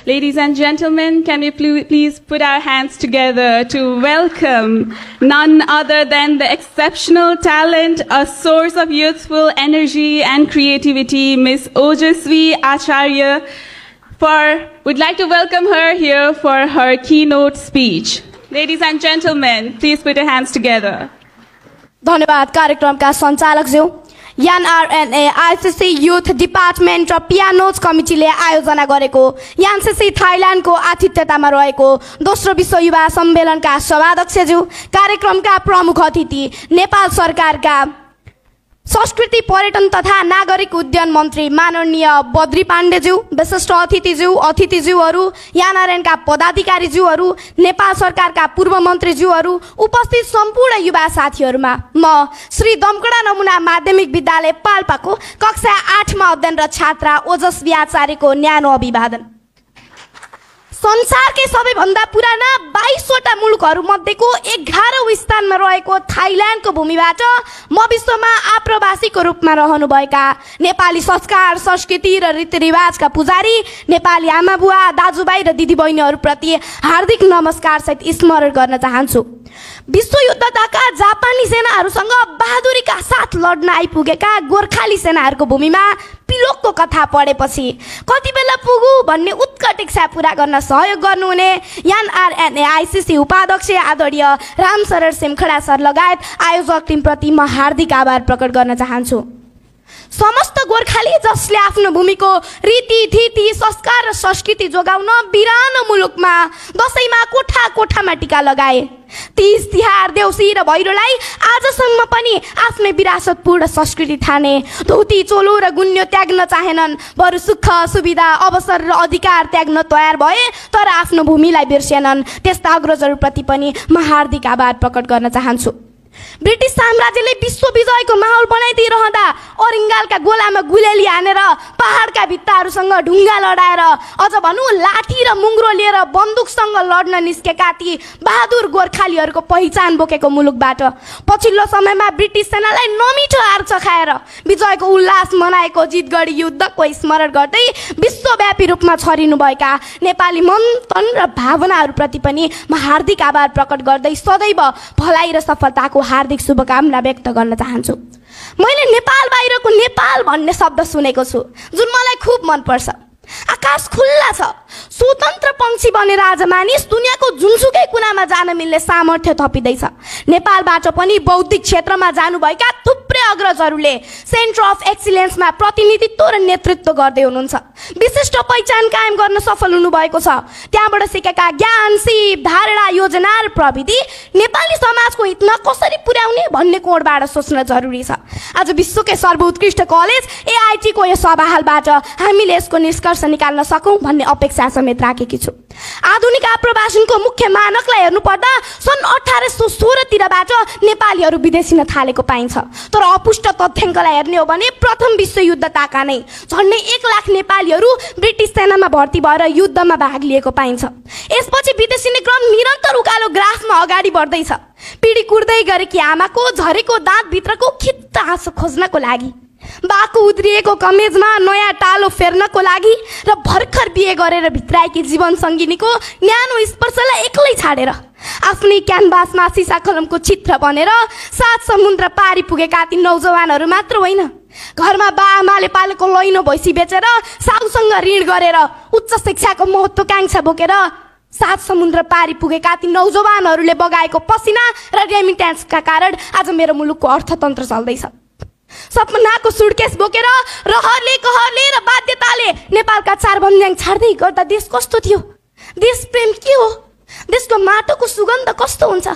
Ladies and gentlemen, can we please put our hands together to welcome none other than the exceptional talent, a source of youthful energy and creativity, Miss Ojasvi Acharya. We'd like to welcome her here for her keynote speech. Ladies and gentlemen, please put your hands together. धन्यवाद कार्यक्रमका सञ्चालकज्यू NRNA ICC youth department र pianos कमिटीले आयोजना गरेको NCC थाइल्यान्डको आतिथ्यतामा रहेको दोस्रो विश्व युवा सम्मेलनका सभाध्यक्षज्यू, कार्यक्रमका प्रमुख अतिथि, नेपाल सरकारका संस्कृति पर्यटन तथा नागरिक उड्डयन मन्त्री माननीय बद्री पाण्डेज्यू, विशिष्ट अतिथिज्यूहरू, एनआरएनका पदाधिकारीज्यूहरू, नेपाल सरकारका पूर्व मन्त्रीज्यूहरू, उपस्थित सम्पूर्ण युवा साथीहरूमा म श्री दमकडा नमुना माध्यमिक विद्यालय पाल्पाको कक्षा 8 मा अध्ययनरत छात्रा ओजस्वी आचार्यको न्यानो अभिवादन। संसारकै सबैभन्दा पुराना 22 वटा मुलुकहरू मध्येको 11औं स्थानमा रहेको थाइल्यान्डको भूमिबाट म विश्वमा आप्रवासीको रूपमा रहनुभएका नेपाली संस्कार, संस्कृति र रीतिरिवाजका पुजारी, नेपाली आमाबुवा, दाजुभाइ र दिदीबहिनीहरूप्रति हार्दिक नमस्कार सहित स्मरण गर्न चाहन्छु। विश्वयुद्धका जापानी सेनाहरूसँग बहादुरीका साथ लड्न आइपुगेका गोर्खाली सेनाहरूको भूमिमा पिलोकको कथा पढेपछि कति बेला पुगु भन्ने उत्कट इच्छा पूरा गर्न सहयोग गर्नुहुने एनआरएनए आईसीसी उपाध्यक्ष आदरणीय रामशरण सिमखडा सर लगायत आयोजक टिमप्रति म हार्दिक आभार प्रकट गर्न चाहन्छु। समस्त गोर्खाली जसले आफ्नो भूमिको रीतिथिति, संस्कार र संस्कृति जोगाउन बिरानो मुलुकमा दशैंमा कोठा कोठामा टीका लगाए, तीज, तिहार, देउसी र भैरोलाई आजसम्म पनि आफ्नै विरासतपूर्ण संस्कृति ठाने, धोती, चोलो र गुन्यो त्याग्न चाहेनन्, बरु सुख, सुविधा, अवसर र अधिकार त्याग्न तयार भए तर आफ्नो भूमिलाई बिर्सेनन्। त्यस्ता अग्रजहरूप्रति पनि म हार्दिक आभार प्रकट गर्न चाहन्छु। ब्रिटिश साम्राज्यले विश्व विजयको माहौल बनाइदिइरहँदा अरिङ्गालका गोलामा गुलेली हानेर पहाडका भित्ताहरूसँग ढुङ्गा लडाएर अझ भनौँ लाठी र मुङ्ग्रो लिएर बन्दुकसँग लड्न निस्केका ती बहादुर गोर्खालीहरूको पहिचान बोकेको मुलुकबाट पछिल्लो समयमा ब्रिटिस सेनालाई नमिठो हार चखाएर विजयको उल्लास मनाएको जितगढी युद्धको स्मरण गर्दै विश्वव्यापी रूपमा छरिनुभएका नेपाली मन, तन र भावनाहरूप्रति पनि म हार्दिक आभार प्रकट गर्दै सदैव भलाइ र सफलताको हार्दिक शुभकामना व्यक्त गर्न चाहन्छु। मैले नेपाल बाहिरको नेपाल भन्ने शब्द सुनेको छु जुन मलाई खुब मन पर्छ। आकाश खुल्ला छ, स्वतन्त्र पंक्षी बनेर आज मानिस दुनियाँको जुनसुकै कुनामा जान मिल्ने सामर्थ्य थपिँदैछ। नेपालबाट पनि बौद्धिक क्षेत्रमा जानुभएका थुप्रै अग्रजहरूले सेन्टर अफ एक्सिलेन्समा प्रतिनिधित्व र नेतृत्व गर्दै हुनुहुन्छ। विशिष्ट पहिचान कायम गर्न सफल हुनुभएको छ। त्यहाँबाट सिकेका ज्ञान, सिप, धारणा, योजना र प्रविधि नेपाली समाजको हितमा कसरी पुर्याउने भन्ने कोणबाट सोच्न जरुरी छ। आज विश्वकै सर्वोत्कृष्ट कलेज एआईटी को यस सभाहालबाट हामीले यसको निष्कर्ष निकाल्न सकौं भन्ने अपेक्षा समेत राखेकी छु। आधुनिक आप्रवासनको मुख्य मानकलाई हेर्नुपर्दा सन् 1816 तिरबाट नेपालीहरू विदेशिन थालेको पाइन्छ। तर अपुष्ट तथ्याङ्कलाई हेर्ने हो भने प्रथम विश्वयुद्ध ताका नै झन्डै 1 लाख नेपालीहरू ब्रिटिस सेनामा भर्ती भएर युद्धमा भाग लिएको पाइन्छ। यसपछि विदेशिने क्रम निरन्तर उकालो ग्राफमा अगाडि बढ्दैछ। पिडी कुर्दै गरेकी आमाको झरेको दाँत भित्रको खित्त आँसु खोज्नको लागि, बाको उद्रिएको कमेजमा नयाँ टालो फेर्नको लागि र भर्खर बिहे गरेर भित्राएकी जीवन सङ्गिनीको न्यानो स्पर्शलाई एक्लै छाडेर आफ्नै क्यानभासमा सिसा कलमको चित्र बनेर 7 समुद्र पारी पुगेका ती नौजवानहरू मात्र होइन, घरमा बाआमाले पालेको लैनो भैँसी बेचेर साउसँग ऋण गरेर उच्च शिक्षाको महत्त्वाकांक्षा बोकेर 7 समुद्र पारी पुगेका ती नौजवानहरूले बगाएको पसिना र रेमिट्यान्सका कारण आज मेरो मुलुकको अर्थतन्त्र चल्दैछ। सपनाको सुटकेस बोकेर रहरले, कहरले र बाध्यताले नेपालका 4 भन्ज्याङ छाड्दै गर्दा देश कस्तो थियो? देश प्रेम के हो? देशको माटोको सुगन्ध कस्तो हुन्छ?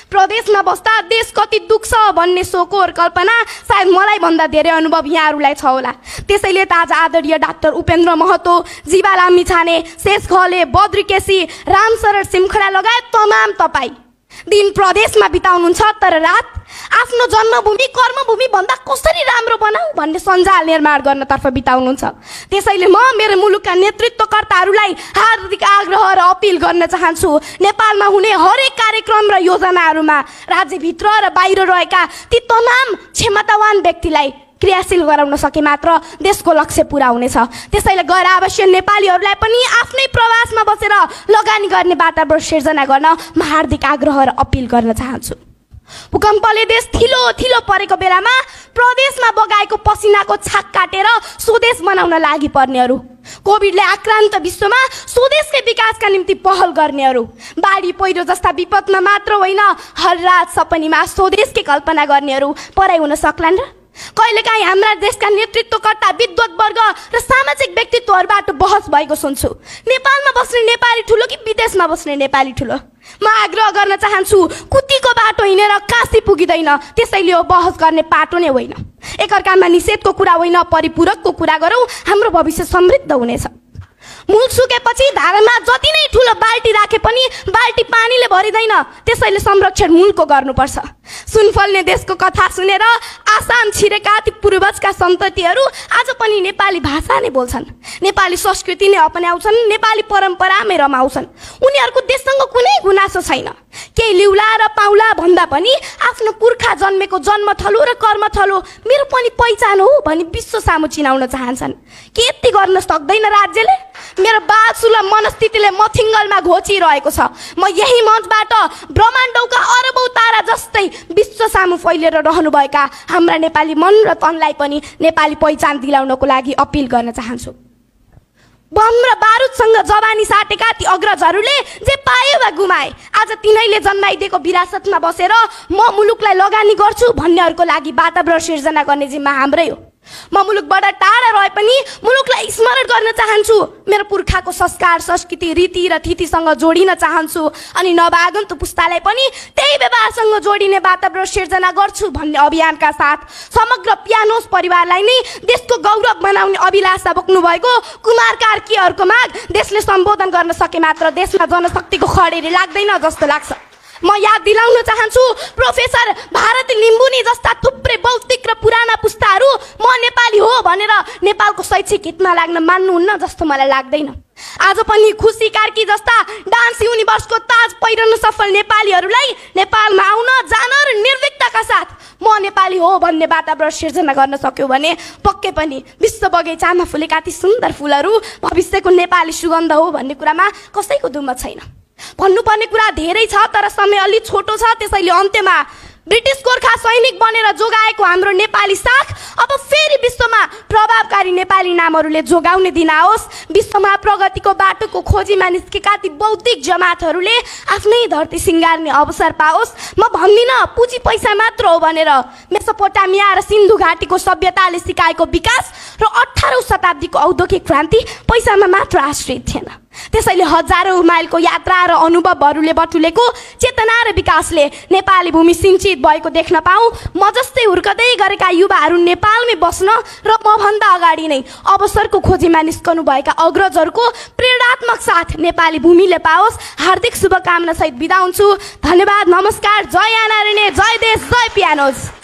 प्रदेशमा बस्दा देश कति दुख्छ भन्ने सोकोर कल्पना सायद मलाई भन्दा धेरै अनुभव यहाँहरूलाई छ होला। त्यसैले त आज आदरणीय डाक्टर उपेन्द्र महतो, जीवा लामिछाने, शेष घले, बद्री केसी, रामशरण सिमखडा लगायत तमाम तपाईँ दिन प्रदेशमा बिताउनुहुन्छ तर रात आफ्नो जन्मभूमि, कर्मभूमि भन्दा कसरी राम्रो बनाऊ भन्ने सञ्जाल निर्माण गर्नतर्फ बिताउनुहुन्छ। त्यसैले म मेरो मुलुकका नेतृत्वकर्ताहरूलाई हार्दिक आग्रह र अपिल गर्न चाहन्छु, नेपालमा हुने हरेक कार्यक्रम र योजनाहरूमा राज्यभित्र र बाहिर रहेका ती तमाम क्षमतावान व्यक्तिलाई क्रियाशील गराउन सके मात्र देशको लक्ष्य पूरा हुनेछ। त्यसैले गैर आवासीय नेपालीहरूलाई पनि आफ्नै प्रवासमा बसेर लगानी गर्ने वातावरण सिर्जना गर्न म हार्दिक आग्रह र अपिल गर्न चाहन्छु। भूकम्पले देश थिलो परेको बेलामा प्रदेशमा बगाएको पसिनाको छाक काटेर स्वदेश बनाउन लागि पर्नेहरू, कोभिडले आक्रान्त विश्वमा स्वदेशकै विकासका निम्ति पहल गर्नेहरू, बाढी पहिरो जस्ता विपदमा मात्र होइन हर रात सपनीमा स्वदेशकै कल्पना गर्नेहरू पराइ हुन सक्लान् र? कहिलेकाहीँ हाम्रा देशका नेतृत्वकर्ता, विद्वत वर्ग र सामाजिक व्यक्तित्वहरूबाट बहस भएको सुन्छु। नेपालमा बस्ने नेपाली ठुलो कि विदेशमा बस्ने नेपाली ठुलो? म आग्रह गर्न चाहन्छु, कुतीको बाटो हिँडेर काशी पुगिँदैन, त्यसैले यो बहस गर्ने पाटो नै होइन। एकअर्कामा निषेधको कुरा होइन, परिपूरकको कुरा गरौँ, हाम्रो भविष्य समृद्ध हुनेछ। मूल सुकेपछि धारामा जति नै ठुलो बाल्टी राखे पनि बाल्टी पानीले भरिँदैन, त्यसैले संरक्षण मूलको गर्नुपर्छ। सुनफल्ने देशको कथा सुनेर आसाम छिरेका ती पूर्वजका सन्ततिहरू आज पनि नेपाली भाषा नै बोल्छन्, नेपाली संस्कृति नै अपनाउँछन्, नेपाली परम्परामै रमाउँछन्। उनीहरूको देशसँग कुनै गुनासो छैन। केही लिउला र पाउला भन्दा पनि आफ्नो पुर्खा जन्मेको जन्मथलो र कर्मथलो मेरो पनि पहिचान हो भनी विश्व सामु चिनाउन चाहन्छन्। के यति गर्न सक्दैन राज्यले? मेरो बालसुलभ मनस्थितिले मथिङ्गलमा घोचिरहेको छ। म यही मञ्चबाट ब्रह्माण्डौका अरबौं तारा जस्तै विश्व सामु फैलिएर रहनुभएका हाम्रा नेपाली मन र तनलाई पनि नेपाली पहिचान दिलाउनको लागि अपिल गर्न चाहन्छु। बम र बारुदसँग जवानी साटेका ती अग्रजहरूले जे पाए वा गुमाए, आज तिनैले जन्माइदिएको विरासतमा बसेर म मुलुकलाई लगानी गर्छु भन्नेहरूको लागि वातावरण सिर्जना गर्ने जिम्मा हाम्रै हो। म मुलुकबाट टाढा रहे पनि मुलुकलाई स्मरण गर्न चाहन्छु, मेरो पुर्खाको संस्कार, संस्कृति, रीति र थितिसँग जोडिन चाहन्छु अनि नवआगन्तुक पुस्तालाई पनि त्यही व्यवहारसँग जोडिने वातावरण सिर्जना गर्छु भन्ने अभियानका साथ समग्र पियानोस परिवारलाई नै देशको गौरव बनाउने अभिलाषा बोक्नु भएको कुमार कार्कीहरूको माग देशले सम्बोधन गर्न सके मात्र देशमा जनशक्तिको खडेरी लाग्दैन जस्तो लाग्छ। म याद दिलाउन चाहन्छु, प्रोफेसर भारती लिम्बुनी जस्ता थुप्रै बौद्धिक र पुराना पुस्ताहरू म नेपाली हो भनेर नेपालको शैक्षिक हितमा लाग्न मान्नुहुन्न जस्तो मलाई लाग्दैन। आज पनि खुसी कार्की जस्ता डान्स युनिभर्सको ताज पहिरन सफल नेपालीहरूलाई नेपालमा आउन जान र निर्भीकताका साथ म नेपाली हो भन्ने वातावरण सिर्जना गर्न सक्यो भने पक्कै पनि विश्व बगैँचामा फुलेका ती सुन्दर फुलहरू भविष्यको नेपाली सुगन्ध हो भन्ने कुरामा कसैको दुमत छैन। भन्नुपर्ने कुरा धेरै छ तर समय अलि छोटो छ, त्यसैले अन्त्यमा ब्रिटिस गोर्खा सैनिक बनेर जोगाएको हाम्रो नेपाली साख अब फेरि विश्वमा प्रभावकारी नेपाली नामहरूले जोगाउने दिन आओस्। विश्वमा प्रगतिको बाटोको खोजीमा निस्केका ती बौद्धिक जमातहरूले आफ्नै धरती सिँगार्ने अवसर पाओस्। म भन्दिनँ पुँजी पैसा मात्र हो भनेर, मेसोपोटामिया र सिन्धु घाटीको सभ्यताले सिकाएको विकास र 18औं शताब्दीको औद्योगिक क्रान्ति पैसामा मात्र आश्रित थिएन। त्यसैले हजारौं माइलको यात्रा र अनुभवहरूले बटुलेको चेतना र विकासले नेपाली भूमि सिंचित भएको देख्न पाऊँ। म जस्तै हुर्कदै गरेका युवाहरू नेपालमै बस्न र म भन्दा अगाडि नै अवसरको खोजीमा निस्कनु भएका अग्रजहरूको प्रेरणात्मक साथ नेपाली भूमिले पाओस्। हार्दिक शुभकामना सहित बिदा हुन्छु। धन्यवाद, नमस्कार, जय आनारण्य, जय देश, जय पियानोज।